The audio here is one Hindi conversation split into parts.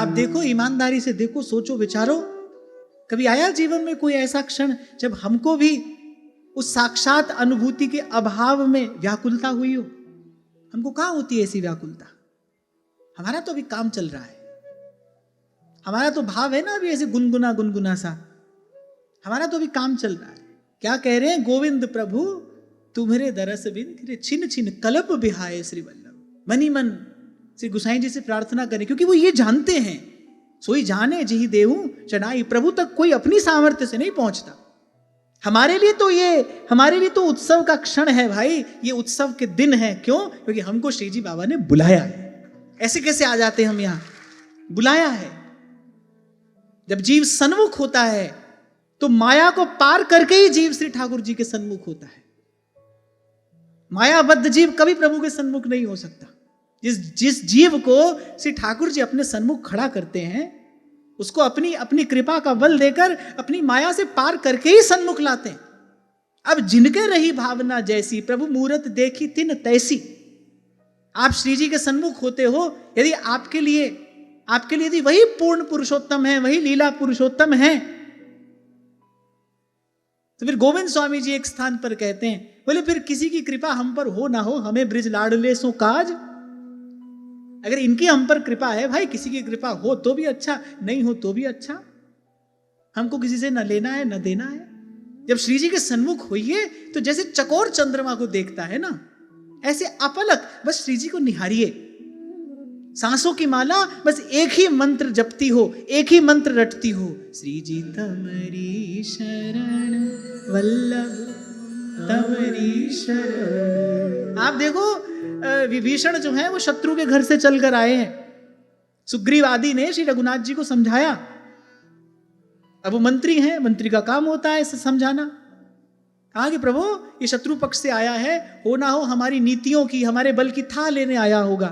आप देखो, ईमानदारी से देखो, सोचो विचारो, कभी आया जीवन में कोई ऐसा क्षण जब हमको भी उस साक्षात अनुभूति के अभाव में व्याकुलता हुई हो? हमको कहां होती है ऐसी व्याकुलता? हमारा तो अभी काम चल रहा है, हमारा तो भाव है ना अभी ऐसे गुनगुना गुनगुना सा, हमारा तो अभी काम चल रहा है। क्या कह रहे हैं? गोविंद प्रभु तुम्हारे दरस बिन छिन छिन कलप बिहाए श्री वल्लभ। मनी मन श्री गोसाई जी से प्रार्थना करें, क्योंकि वो ये जानते हैं, सोई जाने जिहि देहु चढ़ाई। प्रभु तक कोई अपनी सामर्थ्य से नहीं पहुंचता। हमारे लिए तो उत्सव का क्षण है भाई, ये उत्सव के दिन है। क्यों? क्योंकि हमको श्री जी बाबा ने बुलाया है। ऐसे कैसे आ जाते हम यहां? बुलाया है। जब जीव सन्मुख होता है तो माया को पार करके ही जीव श्री ठाकुर जी के सन्मुख होता है। मायाबद्ध जीव कभी प्रभु के सन्मुख नहीं हो सकता। जिस जीव को श्री ठाकुर जी अपने सन्मुख खड़ा करते हैं, उसको अपनी कृपा का बल देकर अपनी माया से पार करके ही सन्मुख लाते हैं। अब जिनके रही भावना जैसी, प्रभु मूरत देखी तिन तैसी। आप श्री जी के सन्मुख होते हो, यदि आपके लिए यदि वही पूर्ण पुरुषोत्तम है, वही लीला पुरुषोत्तम है, तो फिर गोविंद स्वामी जी एक स्थान पर कहते हैं, बोले फिर किसी की कृपा हम पर हो ना हो, हमें ब्रिज लाडले सो काज। अगर इनकी हम पर कृपा है भाई, किसी की कृपा हो तो भी अच्छा, नहीं हो तो भी अच्छा, हमको किसी से न लेना है न देना है। जब श्री जी के सन्मुख होइए तो जैसे चकोर चंद्रमा को देखता है ना, ऐसे अपलक बस श्री जी को निहारिए। सांसों की माला बस एक ही मंत्र जपती हो, एक ही मंत्र रटती हो, श्री जी तमरी शरण वल्लभ तमरी शरण। आप देखो, विभीषण जो है वो शत्रु के घर से चलकर आए हैं। सुग्रीव आदि ने श्री रघुनाथ जी को समझाया। अब वो मंत्री हैं, मंत्री का काम होता है इसे समझाना। कहा कि प्रभु ये शत्रु पक्ष से आया है, हो ना हो हमारी नीतियों की, हमारे बल की था लेने आया होगा।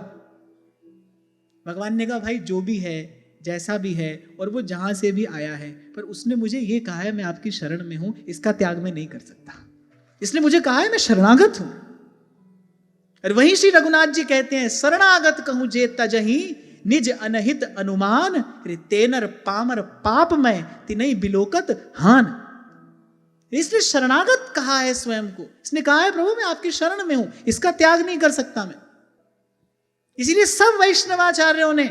भगवान ने कहा भाई जो भी है, जैसा भी है, और वो जहां से भी आया है, पर उसने मुझे ये कहा है मैं आपकी शरण में हूं, इसका त्याग मैं नहीं कर सकता। इसने मुझे कहा है मैं शरणागत हूं। और वहीं श्री रघुनाथ जी कहते हैं, शरणागत कहूं जे तजही निज अनहित अनुमान, तेनर पामर पाप में तिनई बिलोकत हान। इसने शरणागत कहा है स्वयं को। इसने कहा है प्रभु मैं आपकी शरण में हूं, इसका त्याग नहीं कर सकता मैं। इसीलिए सब वैष्णवाचार्यों ने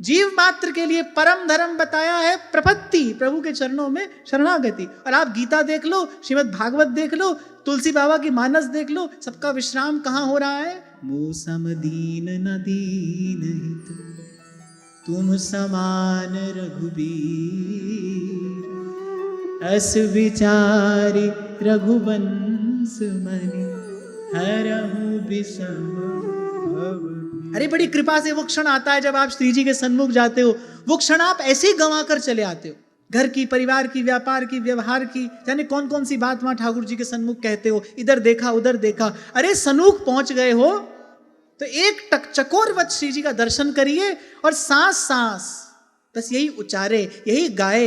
जीव मात्र के लिए परम धर्म बताया है प्रपत्ति, प्रभु के चरणों में शरणागति। और आप गीता देख लो, श्रीमद् भागवत देख लो, तुलसी बाबा की मानस देख लो, सबका विश्राम कहां हो रहा है? मौसम दीन न दीन हित तुम समान रघुबीर, अस विचारी रघुवंश मनि हरहु विषम भव। अरे बड़ी कृपा से वो क्षण आता है जब आप श्री जी के सन्मुख जाते हो। वो क्षण आप ऐसे ही गंवा कर चले आते हो। घर की, परिवार की, व्यापार की, व्यवहार की, जाने कौन कौन सी बात वहां ठाकुर जी के सन्मुख कहते हो। इधर देखा उधर देखा, अरे सन्मुख पहुंच गए हो तो एक चकोरवत श्री जी का दर्शन करिए और सांस सांस बस यही उचारे, यही गाए।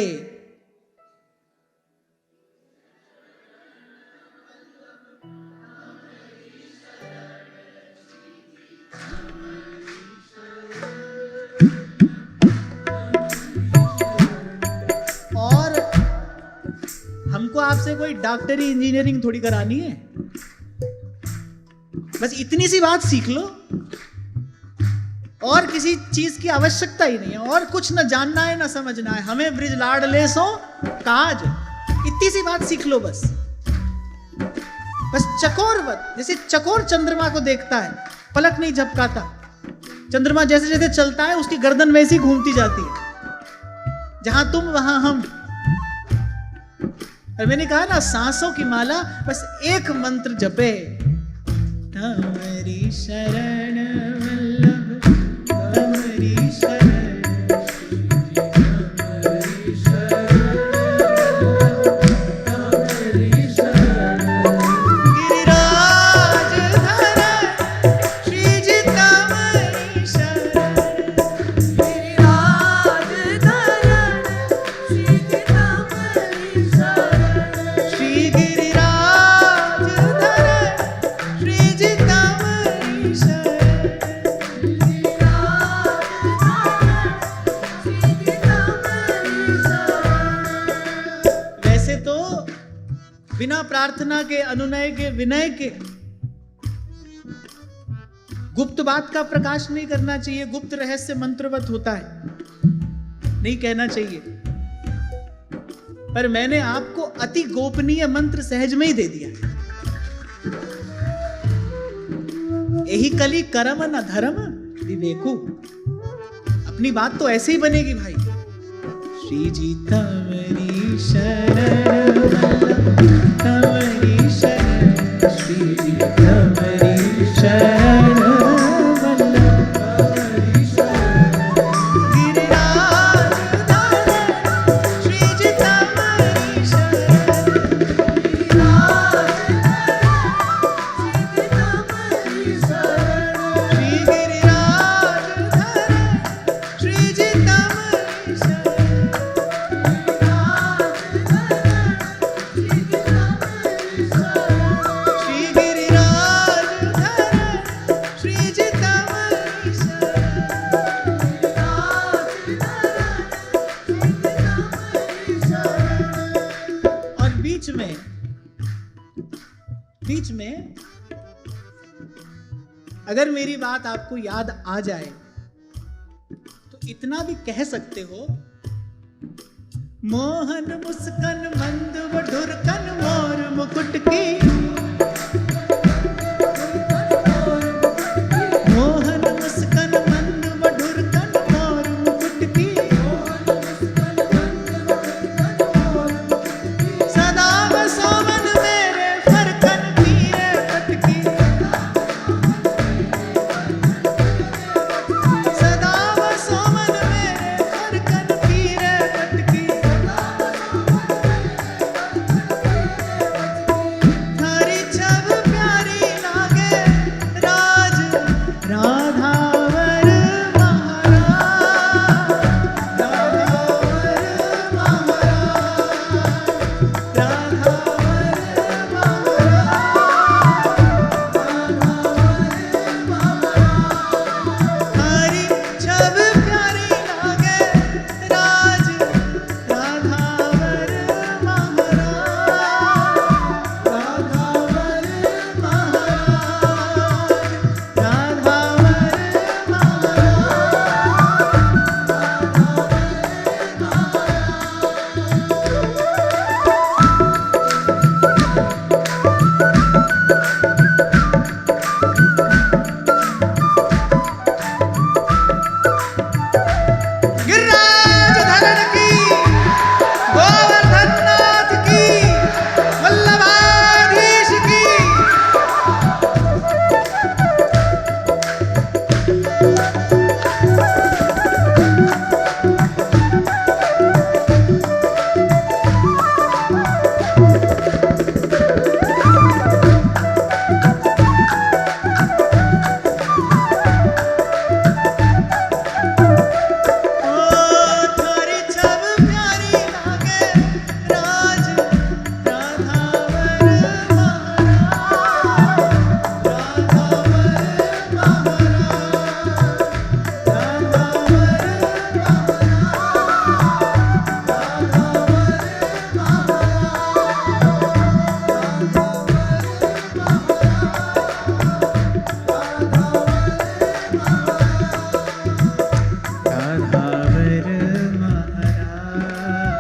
हमको आपसे कोई डॉक्टरी इंजीनियरिंग थोड़ी करानी है, बस इतनी सी बात सीख लो, और किसी चीज की आवश्यकता ही नहीं है, और कुछ न जानना है न समझना है। हमें ब्रिज लाडले सो काज, इतनी सी बात सीख लो बस। चकोरवत, जैसे चकोर चंद्रमा को देखता है, पलक नहीं झपकाता। चंद्रमा जैसे जैसे चलता है उसकी गर्दन वैसी घूमती जाती है, जहां तुम वहां हम। और मैंने कहा ना, सांसों की माला बस एक मंत्र जपे, तमरी शरण वल्लभ तमरी शरण, तमरी शरण, गिरिराज धरण श्री जी तमरी शरण, गिरिराज धरण श्री जी तमरी शरण, श्री गिरिराज धरण श्री जी तमरी शरण। बिना प्रार्थना के, अनुनय के, विनय के। गुप्त बात का प्रकाश नहीं करना चाहिए, गुप्त रहस्य मंत्रवत होता है, नहीं कहना चाहिए। पर मैंने आपको अति गोपनीय मंत्र सहज में ही दे दिया। यही कली कर्म न धर्म विवेकु। अपनी बात तो ऐसे ही बनेगी भाई। श्री जी तमरी शरण, तमरी शरण, श्री जी तमरी शरण, बीच में अगर मेरी बात आपको याद आ जाए तो इतना भी कह सकते हो, मोहन मुस्कन मंद वढुरकन मोर मुकुट की, मोहन मुस्कन मंद वढुरकन मोर मुकुट की, सदा बसोमन मेरे फरकन पीरे पटकी, सदा बसोमन मेरे फरकन पीरे पटकी, थारी छब प्यारी लागे राज राधावर महाराज, राधावर महाराज, राधावर महाराज, थारी छब प्यारी लागे राज राधावर महाराज, राधावर महाराज, गिरिराज धरण की, गोवर्धन नाथ की, वल्लभाधीश की। ओ थारी छब प्यारी लागे राज राधावर महाराज, राधावर महाराज,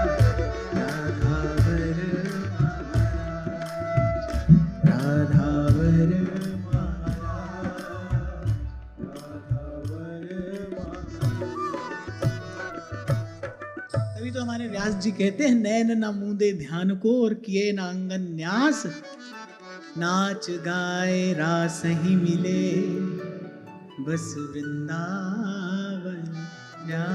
राधावर महाराज, तभी तो हमारे व्यास जी कहते हैं, नैन न मूंदे ध्यान को और किए न अंगन न्यास, नाच गाए रास ही मिले बस वृंदावन जा।